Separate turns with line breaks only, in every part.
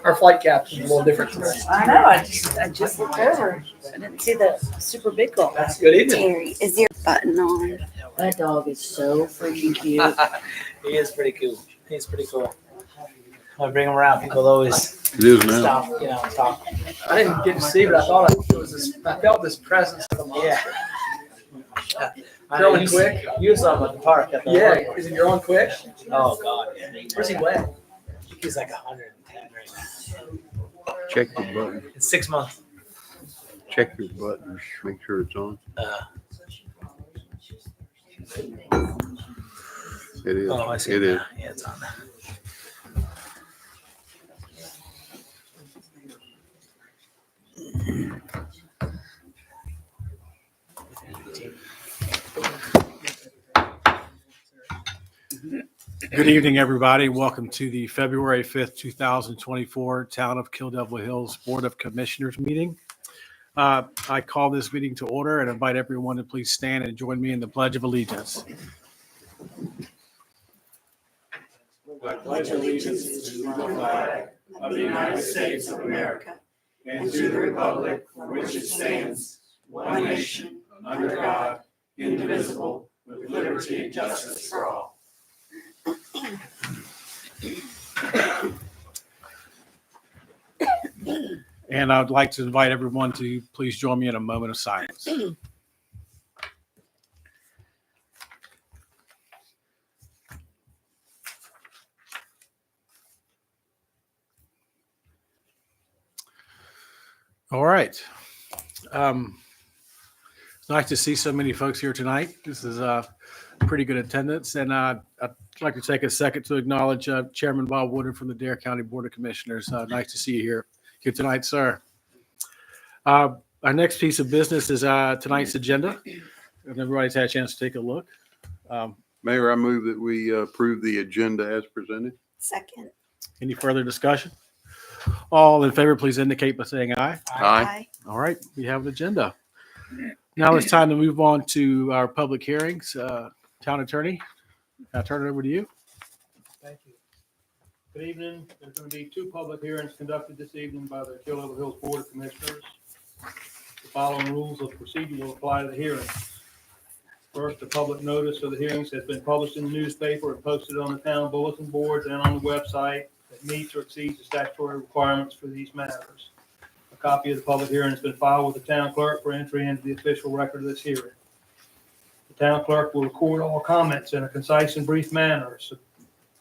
Our flight captain's a little different today.
I know. I just looked over. I didn't see the super big goal.
That's good evening.
Terry, is there a button on?
That dog is so freaking cute.
He is pretty cool. He's pretty cool. When I bring him around, people always
It is now.
stop, talk. I didn't get to see, but I thought it was this, I felt this presence of the monster. Growing quick.
You saw him at the park. At the
Yeah, is it growing quick?
Oh God. Yeah.
Where's he weigh?
He's like 110 right now.
Check your button.
It's 6 months.
Check your buttons. Make sure it's on. It is.
Oh, I see.
It is.
Yeah, it's on.
Good evening, everybody. Welcome to the February 5th, 2024 Town of Kill Devil Hills Board of Commissioners meeting. I call this meeting to order and invite everyone to please stand and join me in the Pledge of Allegiance.
I pledge allegiance to the flag of the United States of America and to the republic for which it stands, one nation, under God, indivisible, with liberty and justice for all.
And I'd like to invite everyone to please join me in a moment of silence. All right. It's nice to see so many folks here tonight. This is a pretty good attendance. And I'd like to take a second to acknowledge Chairman Bob Woodard from the Dare County Board of Commissioners. Nice to see you here tonight, sir. Our next piece of business is tonight's agenda. And everybody's had a chance to take a look.
Mayor, I move that we approve the agenda as presented.
Second.
Any further discussion? All in favor, please indicate by saying aye.
Aye.
All right, we have an agenda. Now it's time to move on to our public hearings. Town Attorney, I'll turn it over to you.
Thank you. Good evening. There's going to be two public hearings conducted this evening by the Kill Devil Hills Board of Commissioners. The following rules of procedure will apply to the hearings. First, the public notice of the hearings has been published in the newspaper and posted on the town bulletin boards and on the website that meets or exceeds the statutory requirements for these matters. A copy of the public hearing has been filed with the town clerk for entry into the official record of this hearing. The town clerk will record all comments in a concise and brief manner.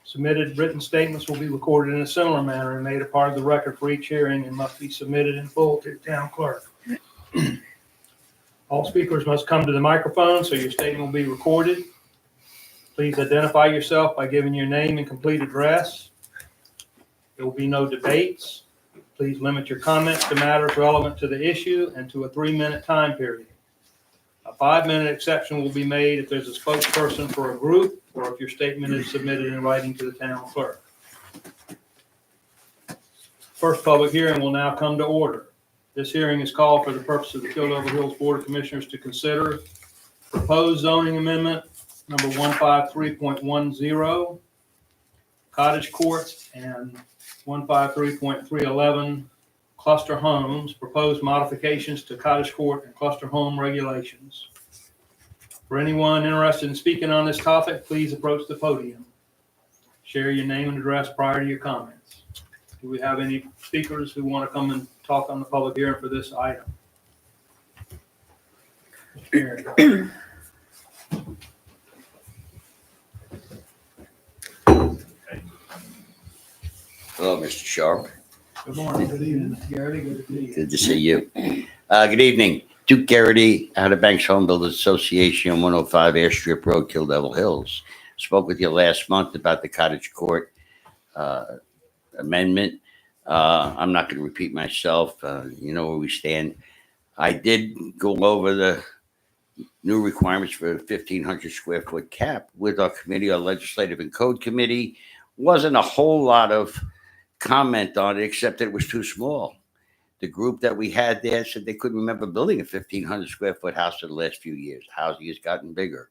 Submitted written statements will be recorded in a similar manner and made a part of the record for each hearing and must be submitted in full to the town clerk. All speakers must come to the microphone so your statement will be recorded. Please identify yourself by giving your name and complete address. There will be no debates. Please limit your comments to matters relevant to the issue and to a 3-minute time period. A 5-minute exception will be made if there's a spokesperson for a group or if your statement is submitted in writing to the town clerk. First public hearing will now come to order. This hearing is called for the purpose of the Kill Devil Hills Board of Commissioners to consider proposed zoning amendment number 153.10, cottage court, and 153.311, cluster homes, proposed modifications to cottage court and cluster home regulations. For anyone interested in speaking on this topic, please approach the podium. Share your name and address prior to your comments. Do we have any speakers who want to come and talk on the public hearing for this item?
Hello, Mr. Sharp.
Good morning. Good evening, Mr. Garrity. Good to see you.
Good to see you. Good evening. Duke Garrity, Outer Banks Home Builders Association, 105 Airstrip Road, Kill Devil Hills. Spoke with you last month about the cottage court amendment. I'm not going to repeat myself. You know where we stand. I did go over new requirements for a 1,500 square foot cap with our committee, our legislative and code committee. Wasn't a whole lot of comment on it, except that it was too small. The group that we had there said they couldn't remember building a 1,500 square foot house in the last few years. Housing has gotten bigger.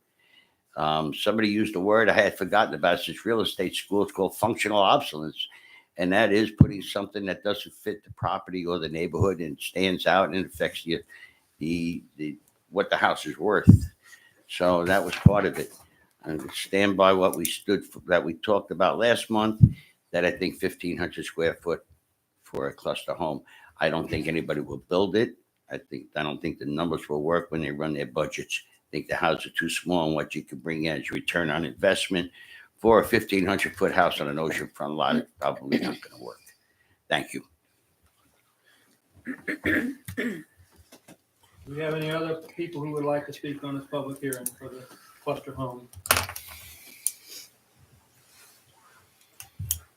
Somebody used a word I had forgotten about since real estate school. It's called functional obsolescence. And that is putting something that doesn't fit the property or the neighborhood and stands out and affects what the house is worth. So that was part of it. And stand by what we stood for, that we talked about last month, that I think 1,500 square foot for a cluster home. I don't think anybody will build it. I don't think the numbers will work when they run their budgets. I think the houses are too small, and what you can bring in as return on investment for a 1,500 foot house on an oceanfront lot is probably not going to work. Thank you.
Do we have any other people who would like to speak on this public hearing for the cluster home?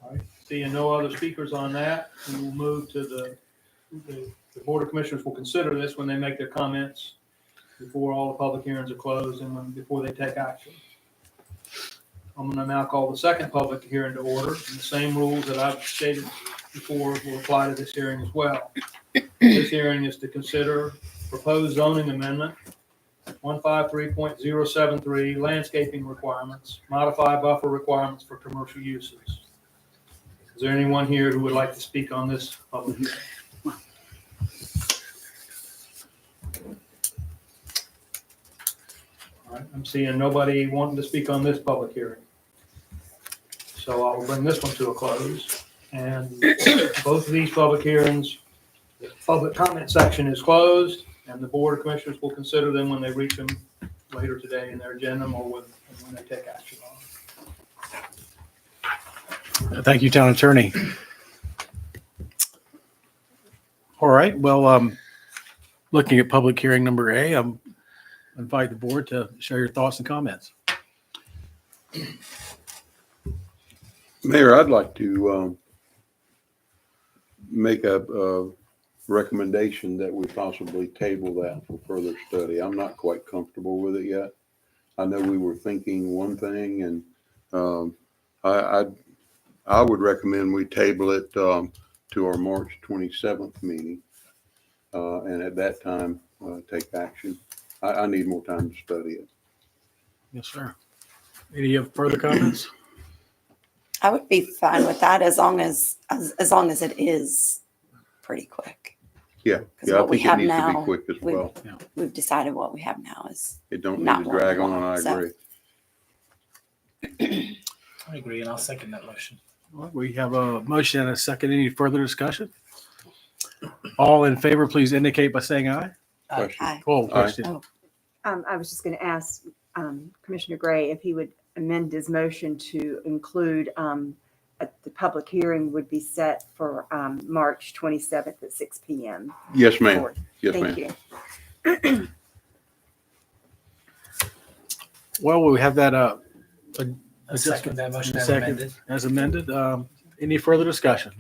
All right, seeing no other speakers on that, we will move to the Board of Commissioners will consider this when they make their comments before all the public hearings are closed and before they take action. I'm going to now call the second public hearing to order, and the same rules that I've stated before will apply to this hearing as well. This hearing is to consider proposed zoning amendment 153.073 landscaping requirements, modify buffer requirements for commercial uses. Is there anyone here who would like to speak on this public hearing? All right, I'm seeing nobody wanting to speak on this public hearing. So I'll bring this one to a close. And both of these public hearings, the public comment section is closed, and the Board of Commissioners will consider them when they reach them later today in their agenda or when they take action on them.
Thank you, Town Attorney. All right, well, looking at public hearing number A, I invite the board to share your thoughts and comments.
Mayor, I'd like to make a recommendation that we possibly table that for further study. I'm not quite comfortable with it yet. I know we were thinking one thing, and I would recommend we table it to our March 27th meeting, and at that time take action. I need more time to study it.
Yes, sir. Any further comments?
I would be fine with that as long as it is pretty quick.
Yeah,
Because
yeah, I
what we
think it
have
needs to
now,
be quick as well.
We've decided what we have now is
It don't need
not
to
what we
drag on,
want,
I
so.
agree.
I agree, and I'll second that motion.
Well, we have a motion and a second. Any further discussion? All in favor, please indicate by saying aye.
Question.
Aye.
Call question.
Oh,
I was just going to ask Commissioner Gray if he would amend his motion to include the public hearing would be set for March 27th at 6 p.m.
Yes, ma'am. Yes, ma'am.
Thank you.
Well, we have that
I second that motion as
Second.
amended.
as amended. Any further discussion?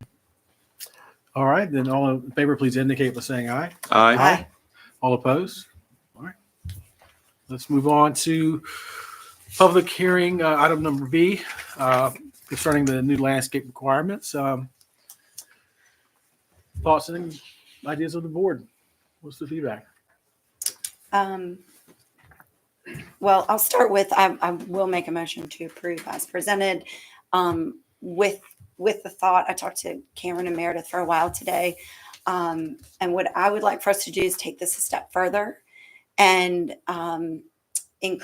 All right, then all in favor, please indicate by saying aye.
Aye.
Aye.
All opposed? All right. Let's move on to public hearing, item number B, concerning the new landscape requirements. Thoughts and ideas of the board? What's the feedback?
Well, I'll start with, I will make a motion to approve as presented. With the thought, I talked to Cameron and Meredith for a while today. And what I would like for us to do is take this a step further and take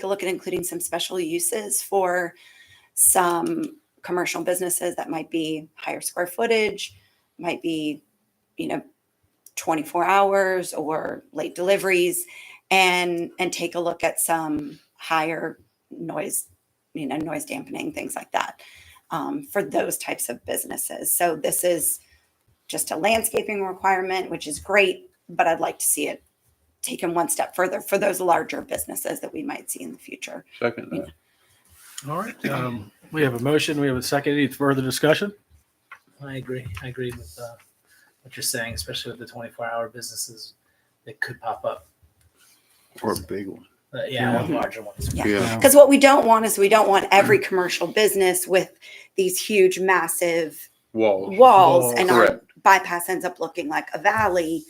a look at including some special uses for some commercial businesses that might be higher square footage, might be, 24 hours or late deliveries, and take a look at some higher noise, noise dampening, things like that, for those types of businesses. So this is just a landscaping requirement, which is great, but I'd like to see it taken one step further for those larger businesses that we might see in the future.
Second that.
All right, we have a motion, we have a second. Any further discussion?
I agree. I agree with what you're saying, especially with the 24-hour businesses that could pop up.
Or a big one.
Yeah, one larger ones.
Yeah.
Because what we don't want is we don't want every commercial business with these huge, massive
Walls.
walls, and our
Correct.
bypass ends up looking like a valley.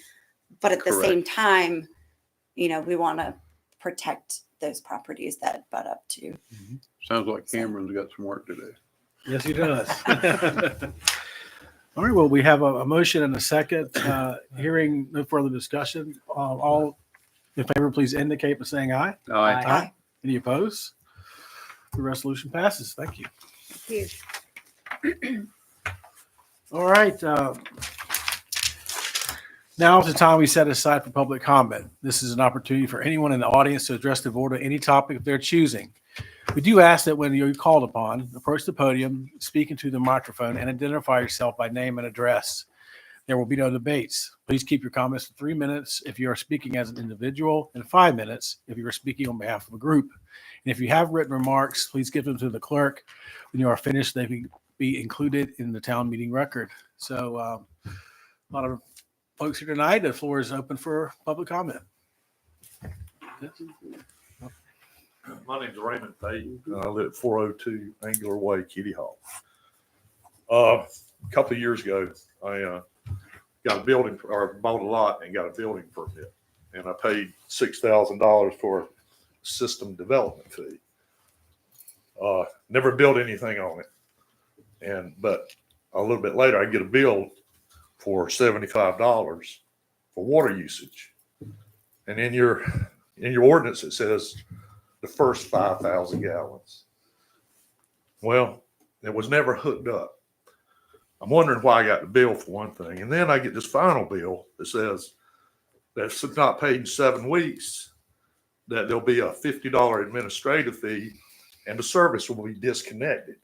But at the same
Correct.
time, we want to protect those properties that butt up to.
Sounds like Cameron's got some work to do.
Yes, he does. All right, well, we have a motion and a second. Hearing no further discussion, all in favor, please indicate by saying aye.
Aye.
Aye.
Any opposed? The resolution passes. Thank you. All right. Now is the time we set aside for public comment. This is an opportunity for anyone in the audience to address the board on any topic of their choosing. We do ask that when you're called upon, approach the podium, speak into the microphone, and identify yourself by name and address. There will be no debates. Please keep your comments to 3 minutes if you are speaking as an individual, and 5 minutes if you are speaking on behalf of a group. And if you have written remarks, please give them to the clerk. When you are finished, they can be included in the town meeting record. So a lot of folks here tonight. The floor is open for public comment.
My name's Raymond Payton. I live at 402 Angular Way, Kitty Hawk. A couple of years ago, I got a building, or bought a lot and got a building permit. And I paid $6,000 for a system development fee. Never built anything on it. But a little bit later, I get a bill for $75 for water usage. And in your ordinance, it says the first 5,000 gallons. Well, it was never hooked up. I'm wondering why I got the bill for one thing. And then I get this final bill that says that if it's not paid in 7 weeks, that there'll be a $50 administrative fee and the service will be disconnected.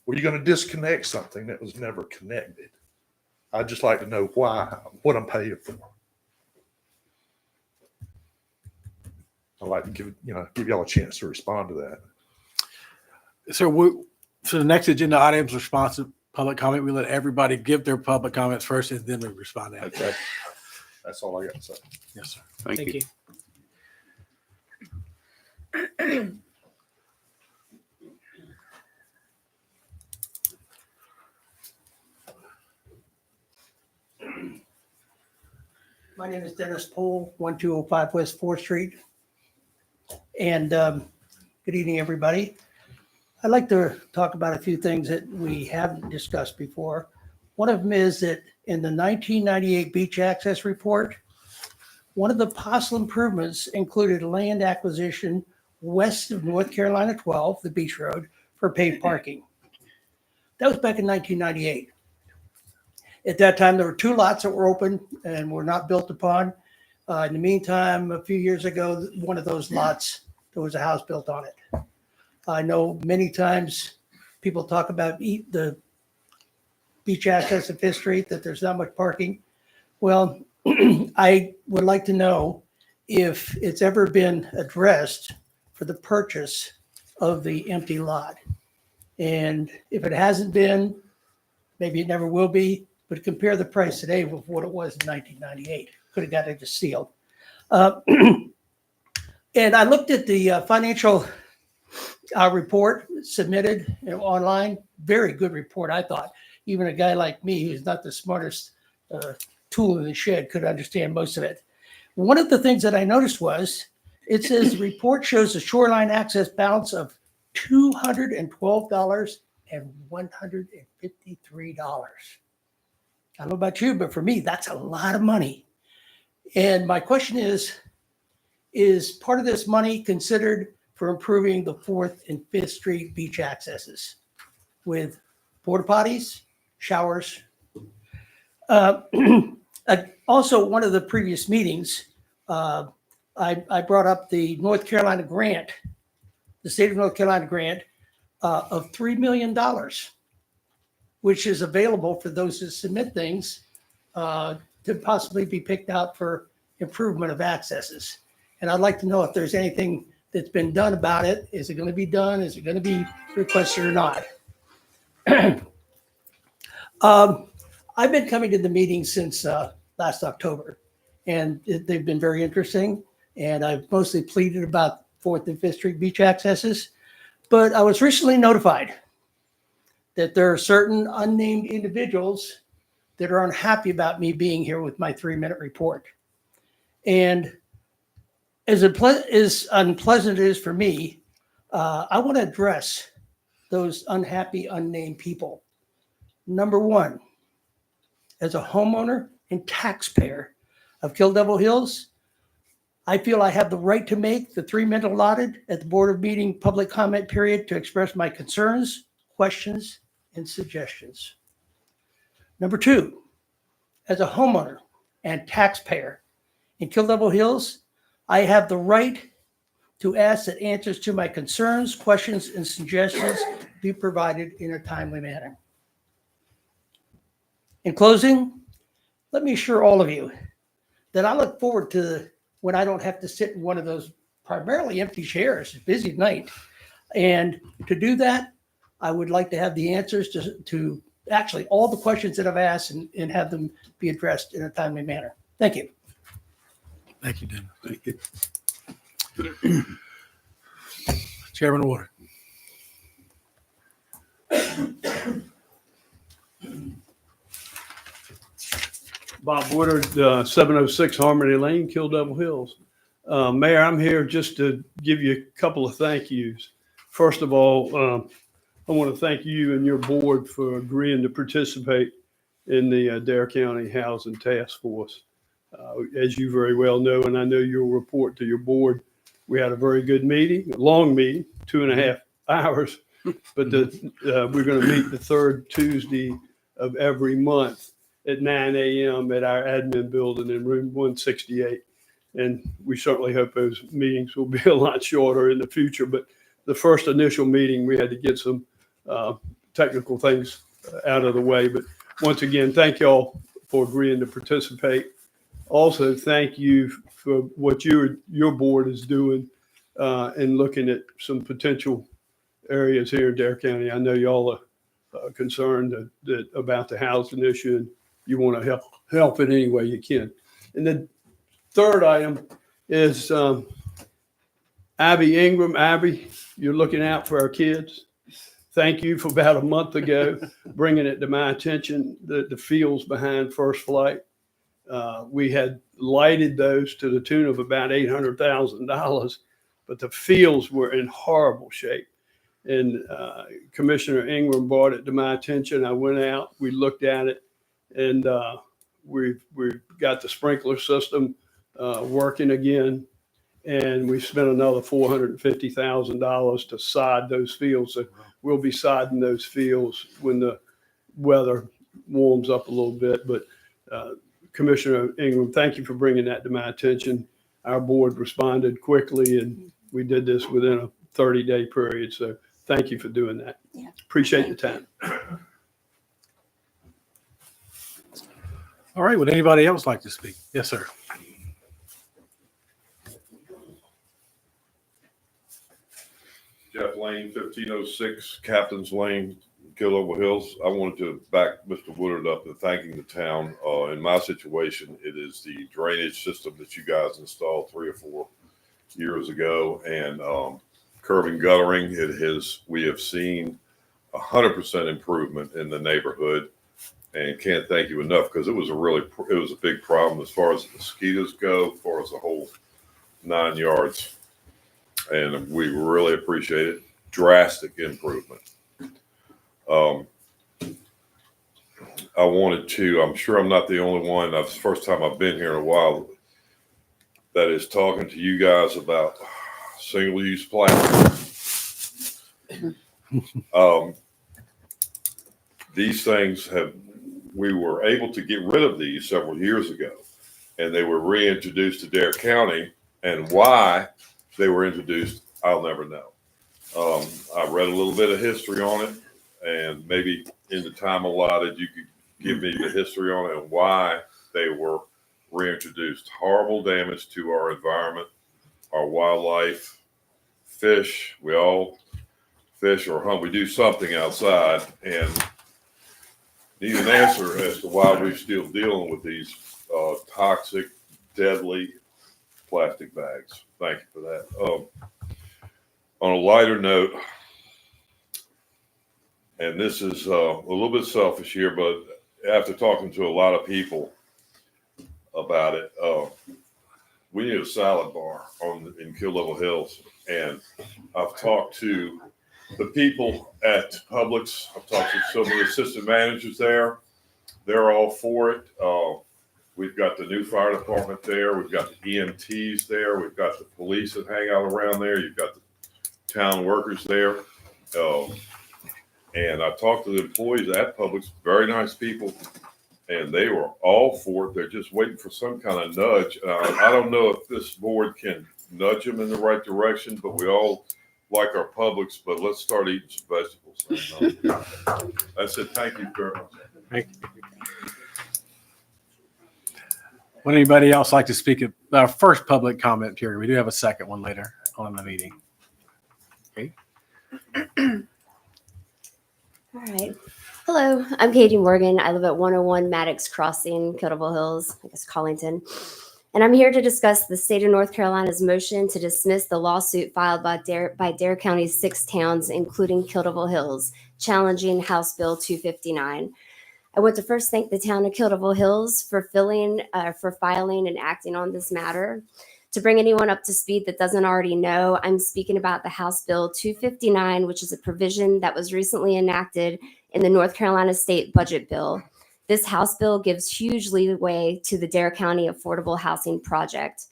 Well, you're going to disconnect something that was never connected. I'd just like to know why, what I'm paying for. I'd like to give y'all a chance to respond to that.
So the next agenda items, response to public comment, we let everybody give their public comments first and then we respond to that.
That's all I got to say.
Yes, sir.
Thank you.
My name is Dennis Poole, 1205 West 4th Street. And good evening, everybody. I'd like to talk about a few things that we haven't discussed before. One of them is that in the 1998 beach access report, one of the possible improvements included land acquisition west of North Carolina 12, the beach road, for paved parking. That was back in 1998. At that time, there were 2 lots that were open and were not built upon. In the meantime, a few years ago, one of those lots, there was a house built on it. I know many times people talk about the beach access at 5th Street, that there's not much parking. Well, I would like to know if it's ever been addressed for the purchase of the empty lot. And if it hasn't been, maybe it never will be, but compare the price today with what it was in 1998. Could have got it just sealed. And I looked at the financial report submitted online. Very good report, I thought. Even a guy like me, who's not the smartest tool in the shed, could understand most of it. One of the things that I noticed was it says the report shows a shoreline access balance of $212 and $153. I don't know about you, but for me, that's a lot of money. And my question is part of this money considered for improving the 4th and 5th Street beach accesses with porta potties, showers? Also, one of the previous meetings, I brought up the North Carolina grant, the state of North Carolina grant of $3 million, which is available for those who submit things to possibly be picked out for improvement of accesses. And I'd like to know if there's anything that's been done about it. Is it going to be done? Is it going to be requested or not? I've been coming to the meetings since last October, and they've been very interesting. and I've mostly pleaded about 4th and 5th Street beach accesses. But I was recently notified that there are certain unnamed individuals that are unhappy about me being here with my 3-minute report. And as unpleasant it is for me, I want to address those unhappy, unnamed people. Number one, as a homeowner and taxpayer of Kill Devil Hills, I feel I have the right to make the 3-minute allotted at the Board of Meeting public comment period to express my concerns, questions, and suggestions. Number two, as a homeowner and taxpayer in Kill Devil Hills, I have the right to ask that answers to my concerns, questions, and suggestions be provided in a timely manner. In closing, let me assure all of you that I look forward to when I don't have to sit in one of those primarily empty chairs, busy night. And to do that, I would like to have the answers to actually all the questions that I've asked and have them be addressed in a timely manner. Thank you.
Thank you, Dennis.
Thank you.
Chairman Woodard.
Bob Woodard, 706 Harmony Lane, Kill Devil Hills. Mayor, I'm here just to give you a couple of thank yous. First of all, I want to thank you and your board for agreeing to participate in the Dare County Housing Task Force. As you very well know, and I know you'll report to your board, we had a very good meeting, a long meeting, 2.5 hours, but we're going to meet the third Tuesday of every month at 9 a.m. at our admin building in room 168. And we certainly hope those meetings will be a lot shorter in the future. But the first initial meeting, we had to get some technical things out of the way. But once again, thank y'all for agreeing to participate. Also, thank you for what your board is doing and looking at some potential areas here in Dare County. I know y'all are concerned about the housing issue, and you want to help in any way you can. And the third item is Abby Ingram. Abby, you're looking out for our kids. Thank you for about a month ago bringing it to my attention that the fields behind First Flight, we had lighted those to the tune of about $800,000, but the fields were in horrible shape. And Commissioner Ingram brought it to my attention. I went out, we looked at it, and we've got the sprinkler system working again. And we spent another $450,000 to sod those fields. So we'll be sodding those fields when the weather warms up a little bit. But Commissioner Ingram, thank you for bringing that to my attention. Our board responded quickly, and we did this within a 30-day period. So thank you for doing that.
Yeah.
Appreciate the time.
All right. Would anybody else like to speak? Yes, sir.
Jeff Lane, 1506 Captain's Lane, Kill Devil Hills. I wanted to back Mr. Woodard up in thanking the town. In my situation, it is the drainage system that you guys installed 3 or 4 years ago, and curb and guttering. We have seen 100% improvement in the neighborhood, and can't thank you enough because it was a big problem as far as the mosquitoes go, as far as the whole 9 yards. And we really appreciate it. Drastic improvement. I'm sure I'm not the only one. That's the first time I've been here in a while that is talking to you guys about single-use plastic. These things we were able to get rid of these several years ago, and they were reintroduced to Dare County, and why they were introduced, I'll never know. I read a little bit of history on it, and maybe in the time allotted, you could give me the history on it and why they were reintroduced. Horrible damage to our environment, our wildlife, fish. We all fish or hunt. We do something outside, and need an answer as to why we're still dealing with these toxic, deadly plastic bags. Thank you for that. On a lighter note, and this is a little bit selfish here, but after talking to a lot of people about it, we need a salad bar in Kill Level Hills. And I've talked to the people at Publix. I've talked to some of the assistant managers there. They're all for it. We've got the new fire department there. We've got the EMTs there. We've got the police that hang out around there. You've got the town workers there. And I talked to the employees at Publix, very nice people, and they were all for it. They're just waiting for some kind of nudge. I don't know if this board can nudge them in the right direction, but we all like our Publix, but let's start eating some vegetables. That's it. Thank you very much.
Thank you. Would anybody else like to speak at our first public comment period? We do have a second one later on in the meeting. Okay.
All right. Hello, I'm Katie Morgan. I live at 101 Maddox Crossing, Kildable Hills, I guess Collington. And I'm here to discuss the state of North Carolina's motion to dismiss the lawsuit filed by Dare County's 6 towns, including Kildable Hills, challenging House Bill 259. I want to first thank the town of Kildable Hills for filing and acting on this matter. To bring anyone up to speed that doesn't already know, I'm speaking about the House Bill 259, which is a provision that was recently enacted in the North Carolina State Budget Bill. This House bill gives huge leeway to the Dare County Affordable Housing Project.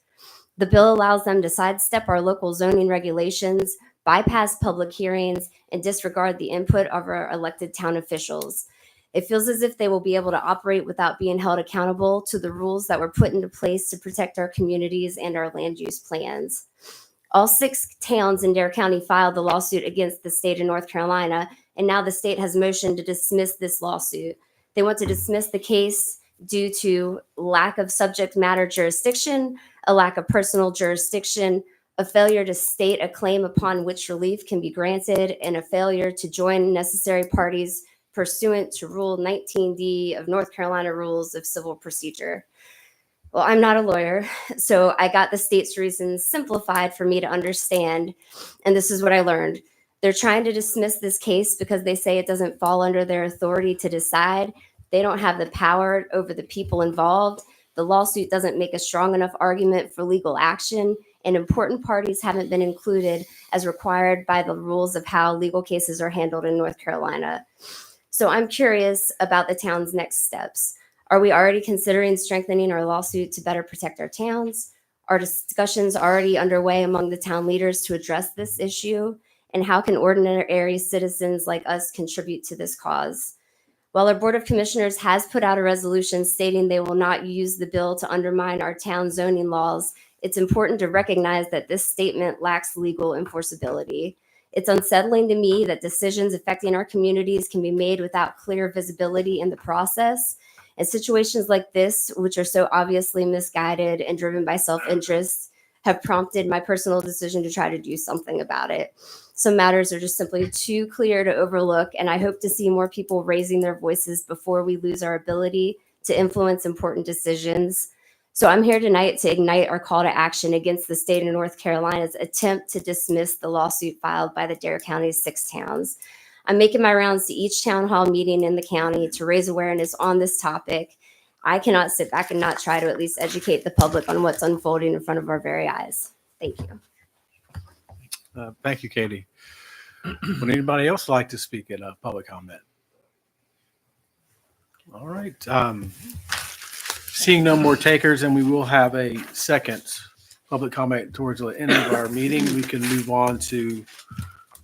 The bill allows them to sidestep our local zoning regulations, bypass public hearings, and disregard the input of our elected town officials. It feels as if they will be able to operate without being held accountable to the rules that were put into place to protect our communities and our land use plans. All 6 towns in Dare County filed the lawsuit against the state of North Carolina, and now the state has motioned to dismiss this lawsuit. They want to dismiss the case due to lack of subject matter jurisdiction, a lack of personal jurisdiction, a failure to state a claim upon which relief can be granted, and a failure to join necessary parties pursuant to Rule 19D of North Carolina Rules of Civil Procedure. Well, I'm not a lawyer, so I got the state's reasons simplified for me to understand, and this is what I learned. They're trying to dismiss this case because they say it doesn't fall under their authority to decide. They don't have the power over the people involved. The lawsuit doesn't make a strong enough argument for legal action, and important parties haven't been included as required by the rules of how legal cases are handled in North Carolina. So I'm curious about the town's next steps. Are we already considering strengthening our lawsuit to better protect our towns? Are discussions already underway among the town leaders to address this issue? And how can ordinary citizens like us contribute to this cause? While our Board of Commissioners has put out a resolution stating they will not use the bill to undermine our town zoning laws, it's important to recognize that this statement lacks legal enforceability. It's unsettling to me that decisions affecting our communities can be made without clear visibility in the process. And situations like this, which are so obviously misguided and driven by self-interest, have prompted my personal decision to try to do something about it. Some matters are just simply too clear to overlook, and I hope to see more people raising their voices before we lose our ability to influence important decisions. So I'm here tonight to ignite our call to action against the state of North Carolina's attempt to dismiss the lawsuit filed by the Dare County's 6 towns. I'm making my rounds to each town hall meeting in the county to raise awareness on this topic. I cannot sit back and not try to at least educate the public on what's unfolding in front of our very eyes. Thank you.
Thank you, Katie. Would anybody else like to speak at a public comment? All right. Seeing no more takers, and we will have a second public comment towards the end of our meeting. We can move on to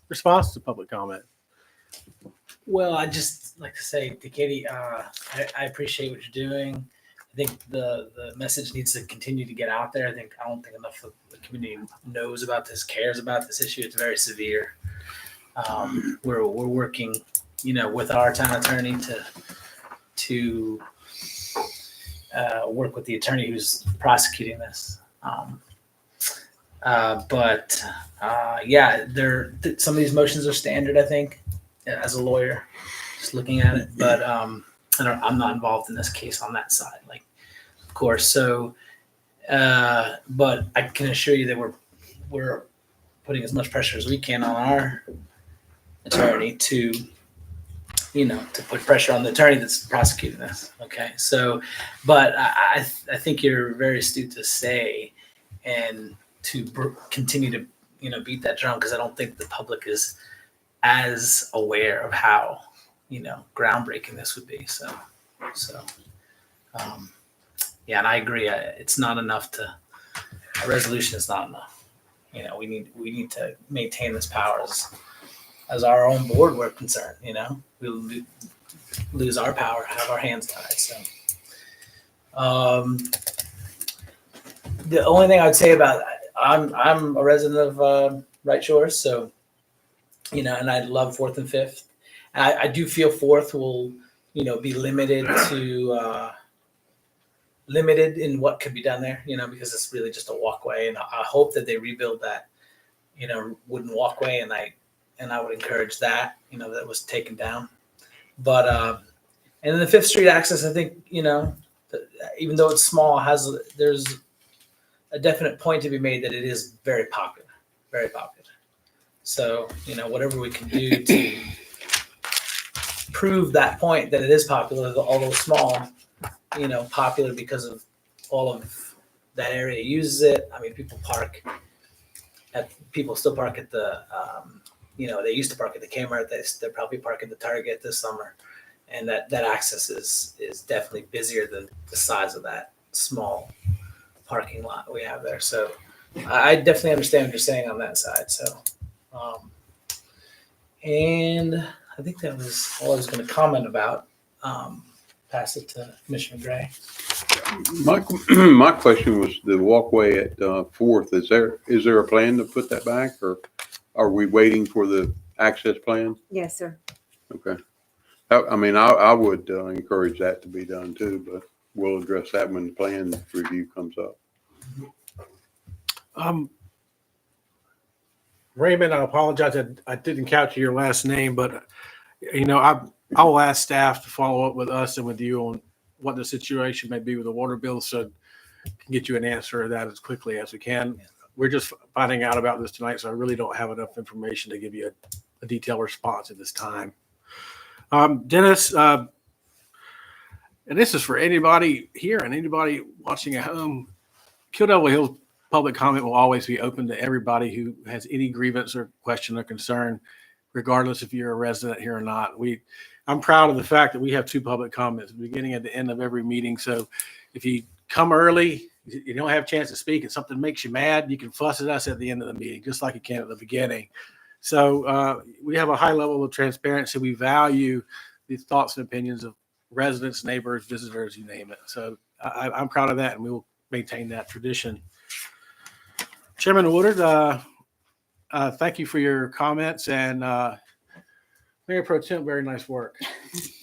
response to public comment.
Well, I just like to say to Katie, I appreciate what you're doing. I think the message needs to continue to get out there. I don't think enough of the community knows about this, cares about this issue. It's very severe. We're working, with our town attorney to work with the attorney who's prosecuting this. Some of these motions are standard, I think, as a lawyer, just looking at it. But I'm not involved in this case on that side, of course. So But I can assure you that we're putting as much pressure as we can on our attorney to put pressure on the attorney that's prosecuting this. Okay. So, but I think you're very astute to say and to continue to, beat that drum, because I don't think the public is as aware of how, groundbreaking this would be. So, yeah, and I agree. It's not enough a resolution is not enough. We need to maintain this power as our own board we're concerned. We'll lose our power, have our hands tied. So, the only thing I'd say about I'm a resident of Wright Shores, so and I love 4th and 5th. And I do feel 4th will be limited in what could be done there, because it's really just a walkway, and I hope that they rebuild that wooden walkway, and I would encourage that that was taken down. But and then the 5th Street access, I think even though it's small, there's a definite point to be made that it is very popular, very popular. So whatever we can do to prove that point that it is popular, although small, popular because of all of that area uses it. I mean, people still park at the, they used to park at the Kmart. They're probably parking the Target this summer, and that access is definitely busier than the size of that small parking lot we have there. So I definitely understand what you're saying on that side. So, and I think that was all I was going to comment about. Pass it to Commissioner Gray.
My question was the walkway at 4th. Is there a plan to put that back, or are we waiting for the access plan?
Yes, sir.
Okay. I would encourage that to be done too, but we'll address that when the plan review comes up.
Raymond, I apologize. I didn't capture your last name, but I will ask staff to follow up with us and with you on what the situation may be with the water bill, so can get you an answer to that as quickly as we can. We're just finding out about this tonight, so I really don't have enough information to give you a detailed response at this time. Dennis, and this is for anybody here and anybody watching at home. Kill Devil Hills public comment will always be open to everybody who has any grievance or question or concern, regardless if you're a resident here or not. I'm proud of the fact that we have 2 public comments at the beginning and the end of every meeting. So if you come early, you don't have a chance to speak and something makes you mad, you can fuss at us at the end of the meeting, just like you can at the beginning. So we have a high level of transparency. We value the thoughts and opinions of residents, neighbors, visitors, you name it. So I'm proud of that, and we will maintain that tradition. Chairman Woodard, thank you for your comments, and Mayor Pro Tem, very nice work.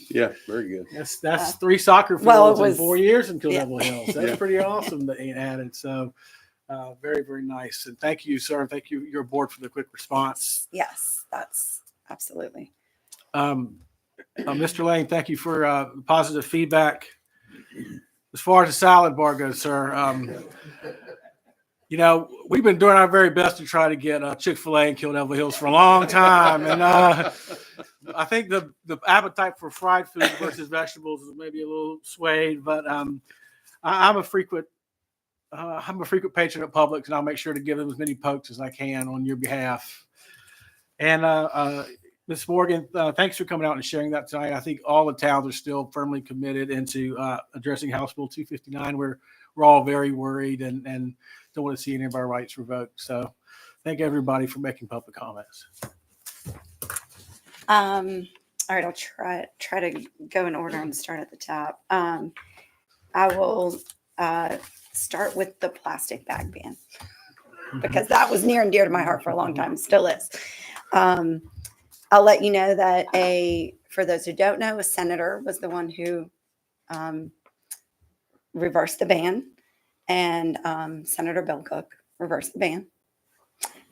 Yeah, very good.
That's 3 soccer fields in 4 years in Kill Devil Hills. That's pretty awesome that you added. So very, very nice. And thank you, sir. Thank you, your board, for the quick response.
Yes, that's absolutely.
Mr. Lane, thank you for positive feedback. As far as the salad bar goes, sir, we've been doing our very best to try to get Chick-fil-A in Kill Devil Hills for a long time. And I think the appetite for fried food versus vegetables is maybe a little swayed, but I'm a frequent patron at Publix, and I'll make sure to give them as many pokes as I can on your behalf. And Ms. Morgan, thanks for coming out and sharing that tonight. I think all the towns are still firmly committed into addressing House Bill 259. We're all very worried and don't want to see any of our rights revoked. So thank everybody for making public comments.
All right, I'll try to go in order and start at the top. I will start with the plastic bag ban, because that was near and dear to my heart for a long time, still is. I'll let you know that for those who don't know, a senator was the one who reversed the ban, and Senator Bill Cook reversed the ban.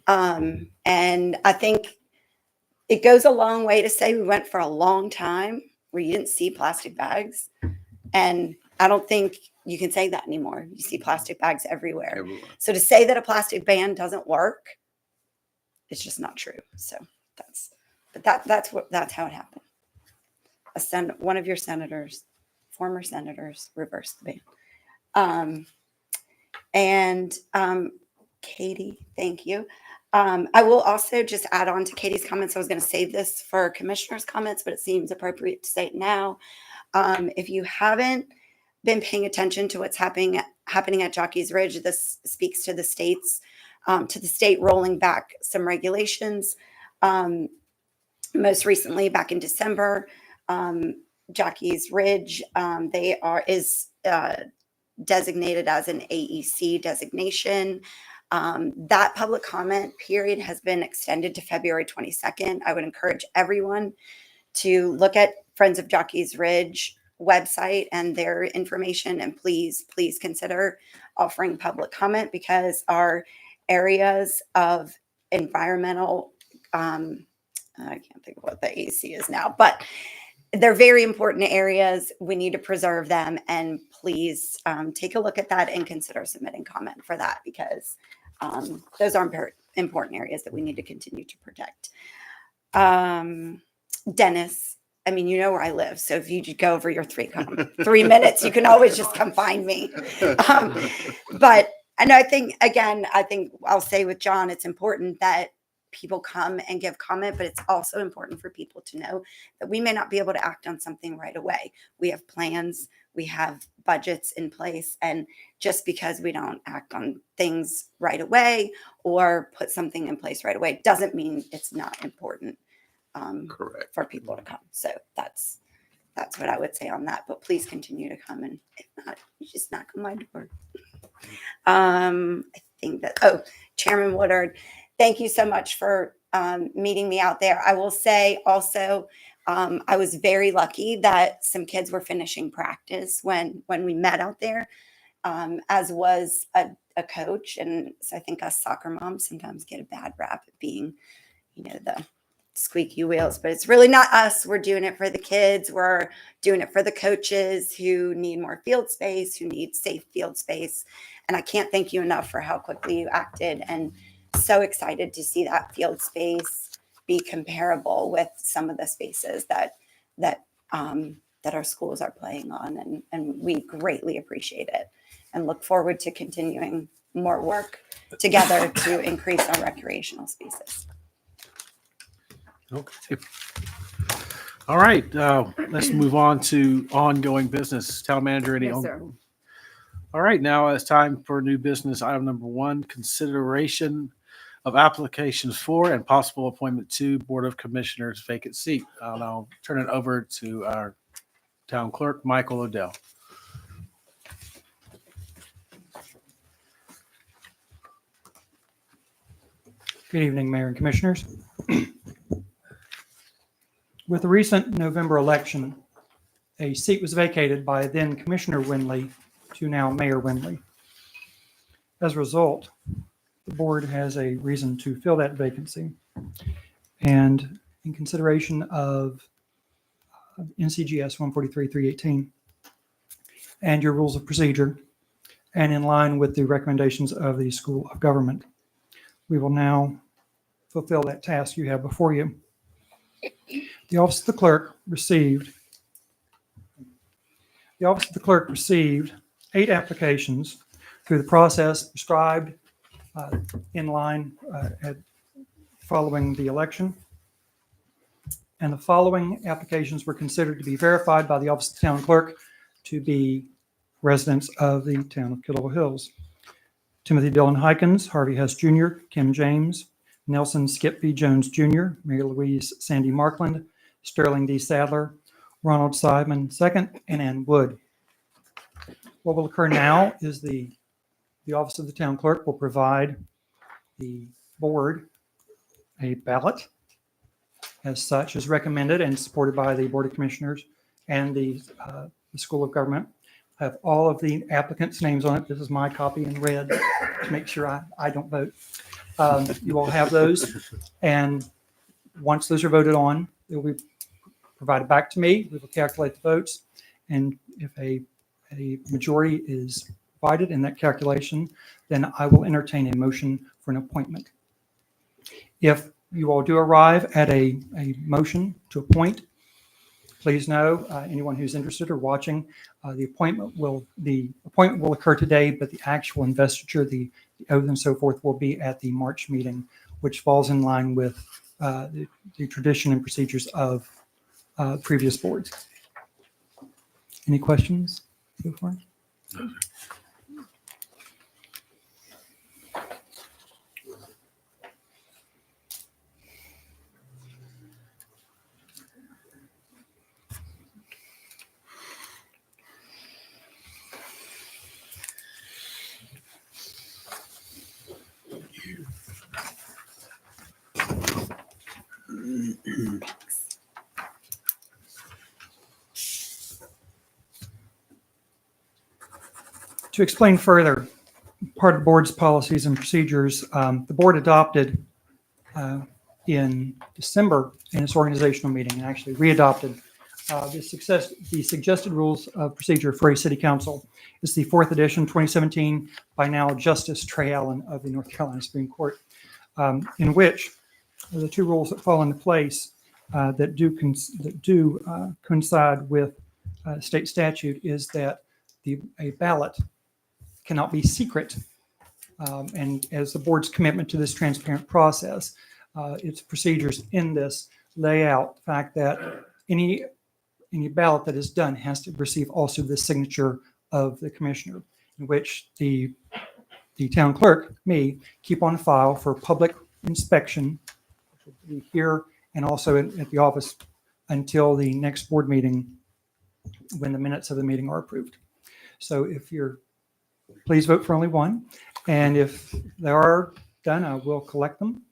And I think it goes a long way to say we went for a long time where you didn't see plastic bags. And I don't think you can say that anymore. You see plastic bags everywhere.
Everywhere.
So to say that a plastic ban doesn't work, it's just not true. So that's how it happened. One of your senators, former senators, reversed the ban. Katie, thank you. I will also just add on to Katie's comments. I was going to save this for commissioners' comments, but it seems appropriate to say it now. If you haven't been paying attention to what's happening at Jockey's Ridge, this speaks to the state rolling back some regulations. Most recently, back in December, Jockey's Ridge, is designated as an AEC designation. That public comment period has been extended to February 22nd. I would encourage everyone to look at Friends of Jockey's Ridge website and their information, and please consider offering public comment, because our areas of environmental, I can't think of what the AEC is now, but they're very important areas. We need to preserve them, and please take a look at that and consider submitting comment for that, because those are important areas that we need to continue to protect. Dennis, I mean, you know where I live, so if you go over your 3 minutes, you can always just come find me. But and I think I'll say with John, it's important that people come and give comment, but it's also important for people to know that we may not be able to act on something right away. We have plans, we have budgets in place, and just because we don't act on things right away or put something in place right away doesn't mean it's not important.
Correct.
For people to come. So that's what I would say on that. But please continue to come, and if not, you just knock on my door. I think that Chairman Woodard, thank you so much for meeting me out there. I will say also, I was very lucky that some kids were finishing practice when we met out there, as was a coach. And so I think us soccer moms sometimes get a bad rap at being, the squeaky wheels, but it's really not us. We're doing it for the kids. We're doing it for the coaches who need more field space, who need safe field space. And I can't thank you enough for how quickly you acted, and so excited to see that field space be comparable with some of the spaces that our schools are playing on. And we greatly appreciate it and look forward to continuing more work together to increase our recreational spaces.
Okay. All right. Let's move on to ongoing business. Town manager, any?
Yes, sir.
All right. Now it's time for new business. Item number 1, consideration of applications for and possible appointment to Board of Commissioners vacant seat. I'll turn it over to our town clerk, Michael Odell.
Good evening, Mayor and Commissioners. With the recent November election, a seat was vacated by then Commissioner Winley to now Mayor Winley. As a result, the board has a reason to fill that vacancy. And in consideration of NCGS 143-318 and your rules of procedure, and in line with the recommendations of the School of Government, we will now fulfill that task you have before you. The Office of the Clerk received 8 applications through the process prescribed in line following the election. And the following applications were considered to be verified by the Office of the Town Clerk to be residents of the town of Kittle Hills. Timothy Dillon Hykins, Harvey Hess Jr., Kim James, Nelson Skip V. Jones Jr., Mary Louise Sandy Markland, Sterling D. Sadler, Ronald Simon II, and Ann Wood. What will occur now is the Office of the Town Clerk will provide the board a ballot as such as recommended and supported by the Board of Commissioners and the School of Government. I have all of the applicants' names on it. This is my copy in red to make sure I don't vote. You all have those. And once those are voted on, they will be provided back to me. We will calculate the votes. And if a a majority is provided in that calculation, then I will entertain a motion for an appointment. If you all do arrive at a motion to appoint, please know, anyone who's interested or watching, the appointment will occur today, but the actual investiture, the oath and so forth will be at the March meeting, which falls in line with the tradition and procedures of previous boards. Any questions so far? To explain further, part of the board's policies and procedures, the board adopted in December in its organizational meeting, and actually readopted the suggested rules of procedure for a city council. It's the 4th edition, 2017, by now Justice Trey Allen of the North Carolina Supreme Court, in which the two rules that fall into place that do coincide with state statute is that a ballot cannot be secret. And as the board's commitment to this transparent process, its procedures in this lay out the fact that any ballot that is done has to receive also the signature of the commissioner, in which the town clerk, me, keep on file for public inspection, which will be here and also at the office until the next board meeting when the minutes of the meeting are approved. So please vote for only one. And if they are done, I will collect them.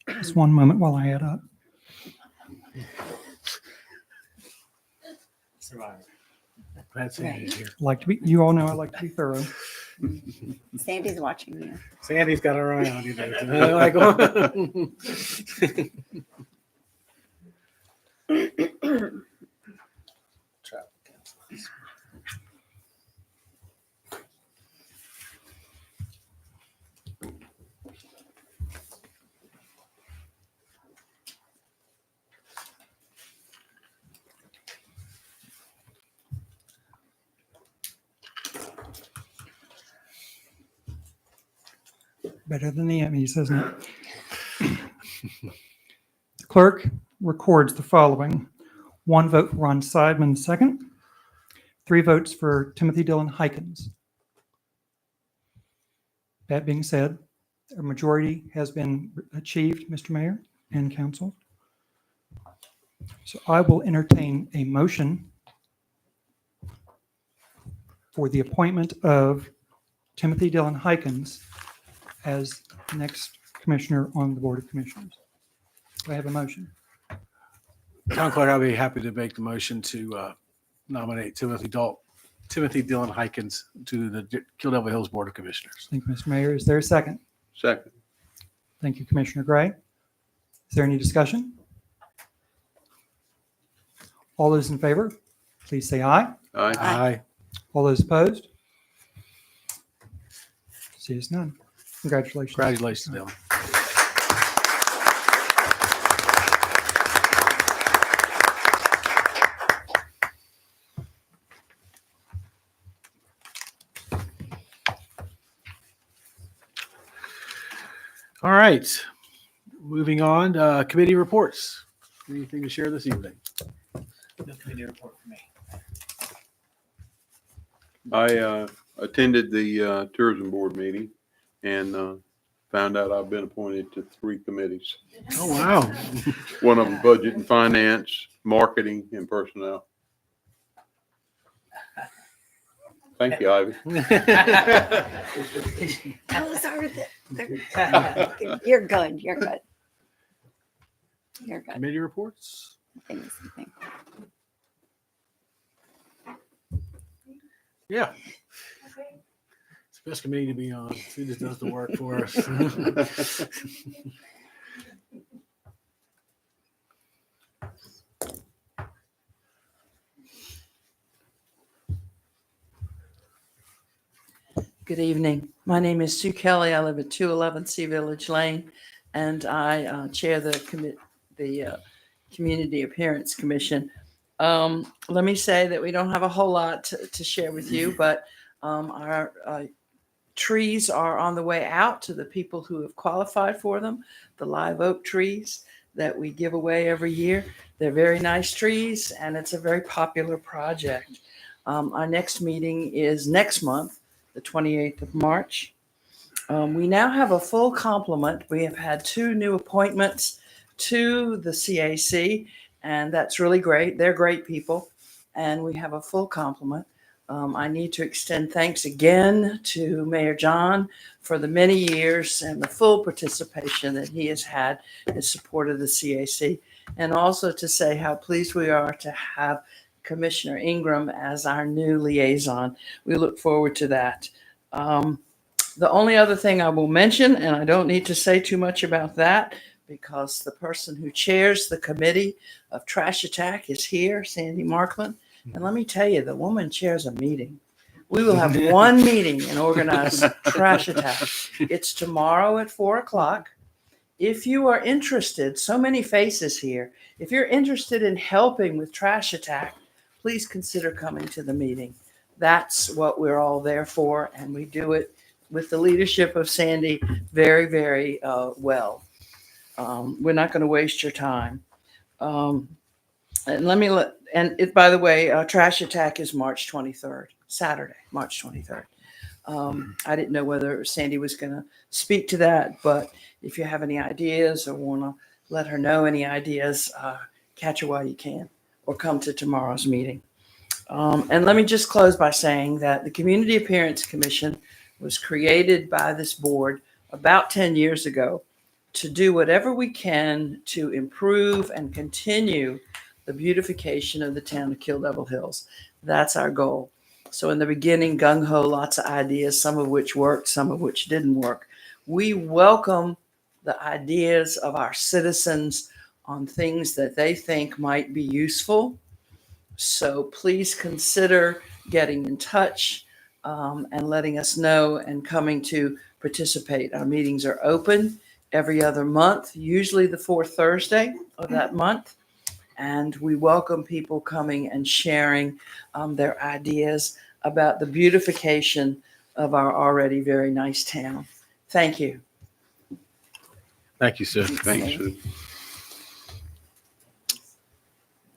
Just one moment while I add up. You all know I like to be thorough.
Sandy's watching you.
Sandy's got her eye on you.
Better than the Emmys, isn't it? The clerk records the following: 1 vote for Ron Seidman, second. 3 votes for Timothy Dillon Hykins. That being said, a majority has been achieved, Mr. Mayor and Council. So I will entertain a motion for the appointment of Timothy Dillon Hykins as next commissioner on the Board of Commissioners. Do I have a motion?
Town Clerk, I'll be happy to make the motion to nominate Timothy Dillon Hykins to the Kill Devil Hills Board of Commissioners.
Thank you, Mr. Mayor. Is there a second?
Second.
Thank you, Commissioner Gray. Is there any discussion? All those in favor, please say aye.
Aye.
Aye.
All those opposed? See as none. Congratulations.
Congratulations, Dillon. All right, moving on, committee reports. Anything to share this evening?
No committee report for me.
I attended the tourism board meeting and found out I've been appointed to 3 committees.
Oh, wow.
One of them budget and finance, marketing, and personnel. Thank you, Ivy.
Those are you're good. You're good. You're good.
Committee reports?
Nothing is something.
Yeah. It's the best committee to be on. She just does the work for us.
Good evening. My name is Sue Kelly. I live at 211 Sea Village Lane, and I chair the Community Appearance Commission. Let me say that we don't have a whole lot to share with you, but our trees are on the way out to the people who have qualified for them, the live oak trees that we give away every year. They're very nice trees, and it's a very popular project. Our next meeting is next month, the 28th of March. We now have a full complement. We have had 2 new appointments to the CAC, and that's really great. They're great people, and we have a full complement. I need to extend thanks again to Mayor John for the many years and the full participation that he has had in support of the CAC, and also to say how pleased we are to have Commissioner Ingram as our new liaison. We look forward to that. The only other thing I will mention, and I don't need to say too much about that because the person who chairs the committee of Trash Attack is here, Sandy Markland. And let me tell you, the woman chairs a meeting. We will have one meeting and organize Trash Attack. It's tomorrow at 4:00. If you are interested, so many faces here, if you're interested in helping with Trash Attack, please consider coming to the meeting. That's what we're all there for, and we do it with the leadership of Sandy very, very well. We're not going to waste your time. And by the way, Trash Attack is March 23rd, Saturday, March 23rd. I didn't know whether Sandy was going to speak to that, but if you have any ideas or want to let her know any ideas, catch her while you can, or come to tomorrow's meeting. And let me just close by saying that the Community Appearance Commission was created by this board about 10 years ago to do whatever we can to improve and continue the beautification of the town of Kill Devil Hills. That's our goal. So in the beginning, gung-ho, lots of ideas, some of which worked, some of which didn't work. We welcome the ideas of our citizens on things that they think might be useful. So please consider getting in touch and letting us know and coming to participate. Our meetings are open every other month, usually the 4th Thursday of that month. And we welcome people coming and sharing their ideas about the beautification of our already very nice town. Thank you.
Thank you, Sue.
Thanks, Sue.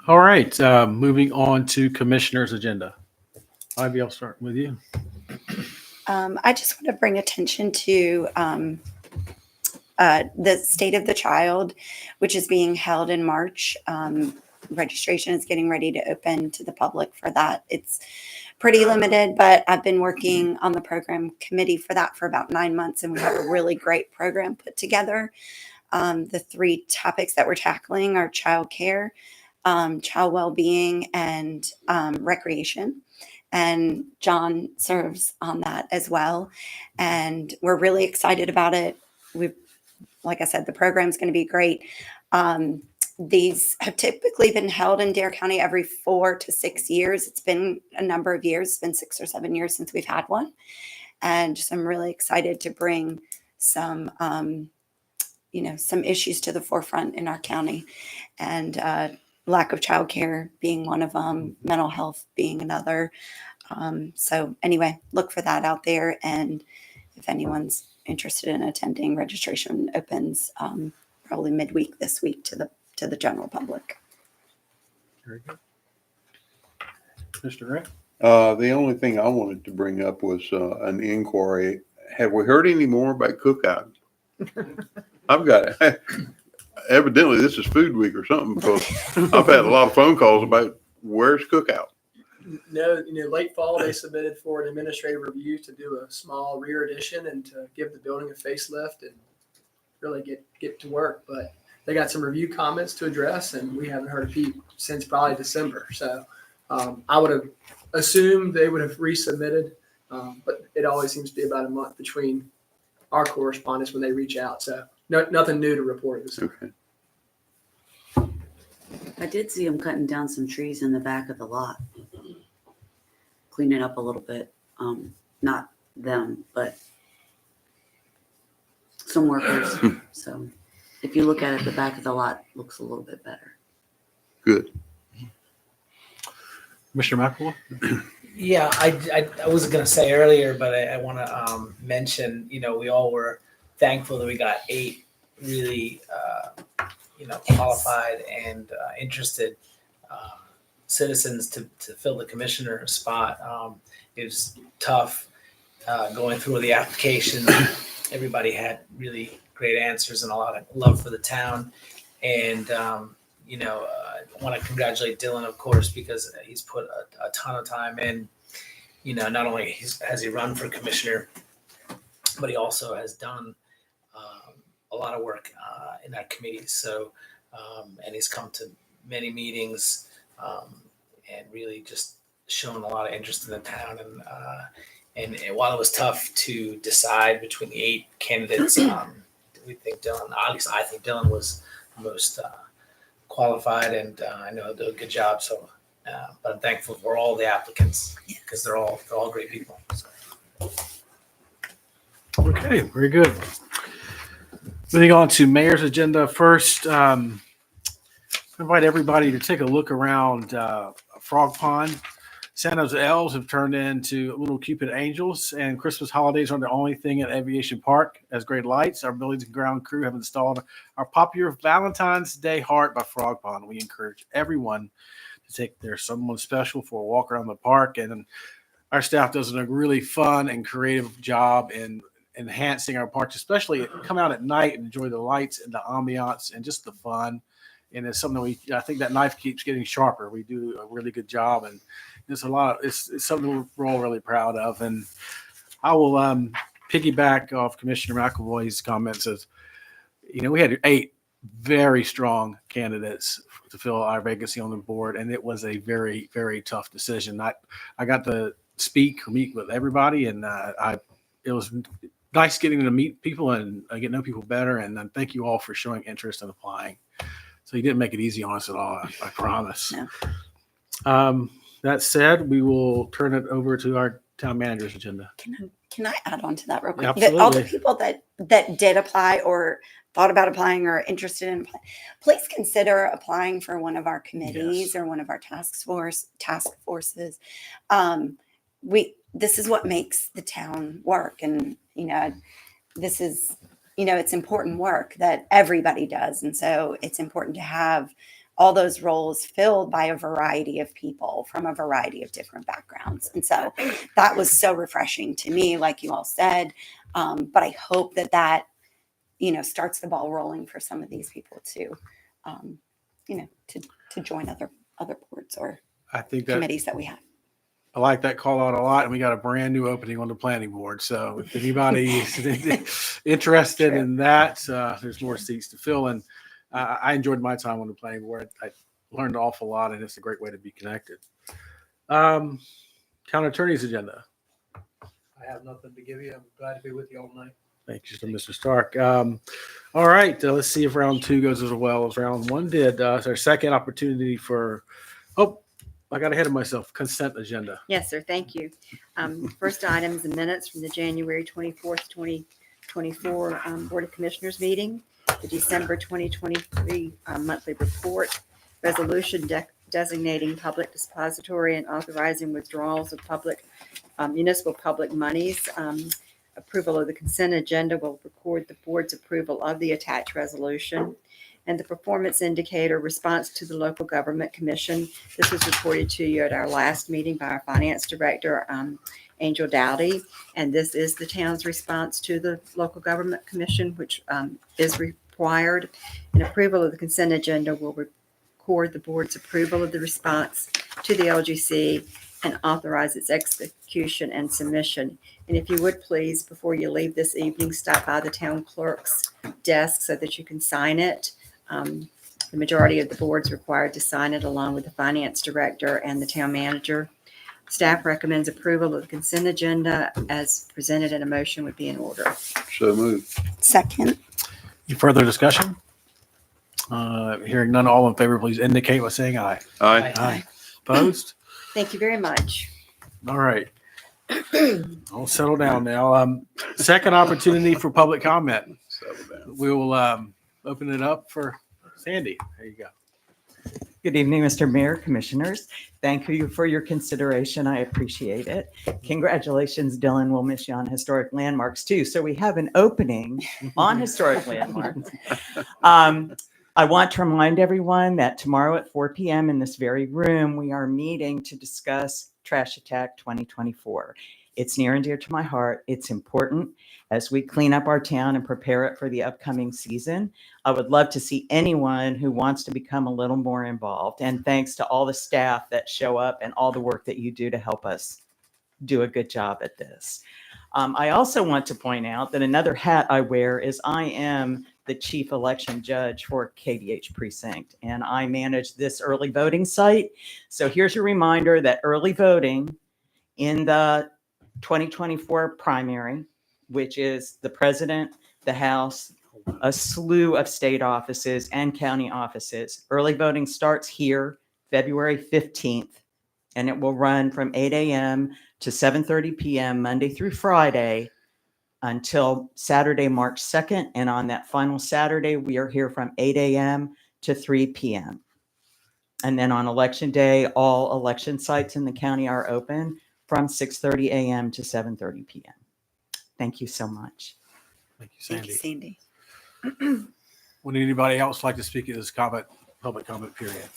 All right, moving on to Commissioner's agenda. Ivy, I'll start with you.
I just want to bring attention to the State of the Child, which is being held in March. Registration is getting ready to open to the public for that. It's pretty limited, but I've been working on the program committee for that for about 9 months, and we have a really great program put together. The 3 topics that we're tackling are child care, child well-being, and recreation. And John serves on that as well. And we're really excited about it. Like I said, the program's going to be great. These have typically been held in Dare County every 4 to 6 years. It's been a number of years. It's been 6 or 7 years since we've had one. And just I'm really excited to bring some, some issues to the forefront in our county. And lack of childcare being one of them, mental health being another. So anyway, look for that out there. And if anyone's interested in attending, registration opens probably midweek this week to the general public.
Very good. Mr. Grant?
The only thing I wanted to bring up was an inquiry. Have we heard any more about Cookout? I've got, evidently this is food week or something because I've had a lot of phone calls about where's cookout.
No, late fall, they submitted for an administrative review to do a small rear addition and to give the building a facelift and really get to work. But they got some review comments to address, and we haven't heard a peep since probably December. So I would have assumed they would have resubmitted, but it always seems to be about a month between our correspondence when they reach out. So nothing new to report this.
Okay.
I did see them cutting down some trees in the back of the lot, cleaning up a little bit. Not them, but some workers. So if you look at it, the back of the lot looks a little bit better.
Good.
Commissioner McElroy?
Yeah, I was going to say earlier, but I want to mention, we all were thankful that we got 8 really, qualified and interested citizens to fill the commissioner spot. It was tough going through the application. Everybody had really great answers and a lot of love for the town. And, I want to congratulate Dylan, of course, because he's put a ton of time in. Not only has he run for commissioner, but he also has done a lot of work in that committee. So, and he's come to many meetings and really just shown a lot of interest in the town. And while it was tough to decide between the 8 candidates, we think Dylan, at least I think Dylan was most qualified, and I know he'll do a good job. So, but I'm thankful for all the applicants because they're all great people. So.
Okay, very good. Moving on to mayor's agenda first. Invite everybody to take a look around Frog Pond. Santa's elves have turned into little Cupid angels, and Christmas holidays aren't the only thing at Aviation Park. As great lights, our buildings and ground crew have installed our popular Valentine's Day Heart by Frog Pond. We encourage everyone to take their someone special for a walk around the park, and our staff does a really fun and creative job in enhancing our parks, especially come out at night and enjoy the lights and the ambiance and just the fun. And it's something I think that knife keeps getting sharper. We do a really good job, and it's something we're all really proud of. And I will piggyback off Commissioner McElroy's comments as, we had 8 very strong candidates to fill our vacancy on the board, and it was a very, very tough decision. I got to meet with everybody, and it was nice getting to meet people and get to know people better. And thank you all for showing interest in applying. So you didn't make it easy on us at all, I promise.
No.
That said, we will turn it over to our town manager's agenda.
Can I add on to that real quick?
Absolutely.
All the people that did apply or thought about applying or interested in applying, please consider applying for one of our committees or one of our task forces. This is what makes the town work, and this is it's important work that everybody does, and so it's important to have all those roles filled by a variety of people from a variety of different backgrounds. And so that was so refreshing to me, like you all said. But I hope that starts the ball rolling for some of these people to join other boards or
I think
committees that we have.
I like that call out a lot, and we got a brand new opening on the planning board. So if anybody is interested in that, there's more seats to fill. And I enjoyed my time on the planning board. I learned an awful lot, and it's a great way to be connected. Town attorney's agenda.
I have nothing to give you. I'm glad to be with you all night.
Thank you, Mr. Stark. All right, let's see if round 2 goes as well as round 1 did. It's our second opportunity for, I got ahead of myself, consent agenda.
Yes, sir. Thank you. First item is the minutes from the January 24th, 2024 Board of Commissioners meeting, the December 2023 monthly report, resolution designating public depository and authorizing withdrawals of municipal public monies. Approval of the consent agenda will record the board's approval of the attached resolution. and the performance indicator response to the local government commission. This was reported to you at our last meeting by our finance director, Angel Dowdy. And this is the town's response to the local government commission, which is required. And approval of the consent agenda will record the board's approval of the response to the LGC and authorize its execution and submission. And if you would please, before you leave this evening, stop by the town clerk's desk so that you can sign it. The majority of the board's required to sign it along with the finance director and the town manager. Staff recommends approval of the consent agenda as presented, and a motion would be in order.
So moved.
Second.
Any further discussion? Hearing none, all in favor, please indicate by saying aye.
Aye.
Aye. Opposed?
Thank you very much.
All right. I'll settle down now. Second opportunity for public comment. We will open it up for Sandy. There you go.
Good evening, Mr. Mayor, Commissioners. Thank you for your consideration. I appreciate it. Congratulations, Dylan. We'll miss you on historic landmarks too. So we have an opening on historic landmarks. I want to remind everyone that tomorrow at 4 p.m. in this very room, we are meeting to discuss Trash Attack 2024. It's near and dear to my heart. It's important as we clean up our town and prepare it for the upcoming season. I would love to see anyone who wants to become a little more involved. And thanks to all the staff that show up and all the work that you do to help us do a good job at this. I also want to point out that another hat I wear is I am the chief election judge for KDH Precinct, and I manage this early voting site. So here's your reminder that early voting in the 2024 primary, which is the president, the House, a slew of state offices and county offices. Early voting starts here February 15th, and it will run from 8 a.m. to 7:30 p.m. Monday through Friday until Saturday, March 2nd. And on that final Saturday, we are here from 8 a.m. to 3 p.m. And then on election day, all election sites in the county are open from 6:30 a.m. to 7:30 p.m. Thank you so much.
Thank you, Sandy.
Thank you, Sandy.
Would anybody else like to speak at this public comment period?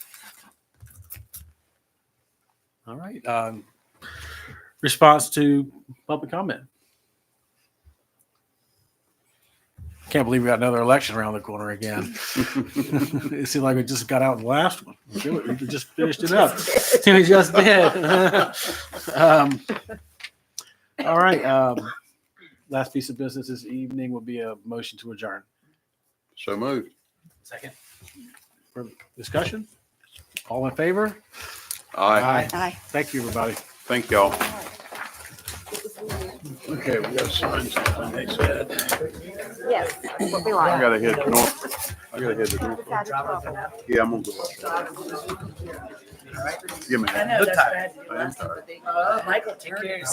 All right. Response to public comment. Can't believe we got another election around the corner again. It seemed like we just got out in the last one. We just finished it up. We just did. All right. Last piece of business this evening will be a motion to adjourn.
So moved.
Second. For discussion? All in favor?
Aye.
Aye.
Thank you, everybody.
Thank y'all. Okay, we gotta sign something. They said.
Yes, that's what we
I
like.
gotta head north. I gotta head to north. Yeah, I'm gonna go. Give me.
I know, that's bad.
I am tired.
Michael, take care of yourself.